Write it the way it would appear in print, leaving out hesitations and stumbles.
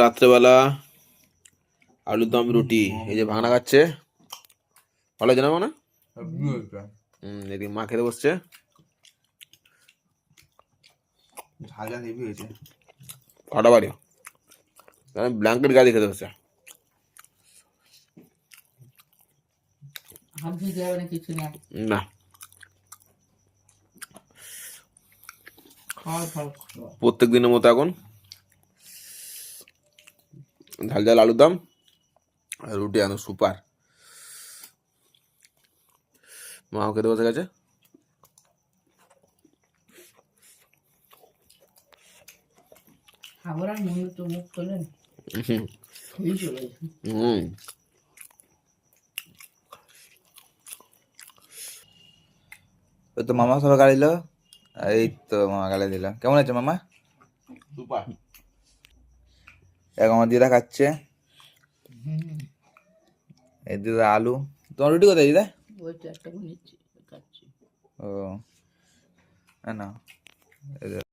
রাত্রেবেলা আলুর দম রুটি, এই যে ভাঙনা খাচ্ছে, ভালো হয়েছে না মানে? এদিকে মা খেতে বসছে, ঝাল হেভি হয়েছে। ফাটাফাটি ব্ল্যাঙ্কেট গায়ে দিয়ে খেতে বসছে। না প্রত্যেক দিনের মতো এখন ঝাল ঝাল আলুর দম আর রুটি এখন সুপার। মাও খেতে বসে গেছে। ওই তো মামা সবাই গাড়ি দিল, এই তো মামা গাড়ি দিল। কেমন আছে মামা? সুপার। এক আমার দিদা খাচ্ছে, এই দিদা আলু। তোমার রুটি কোথায় দিদা? ও না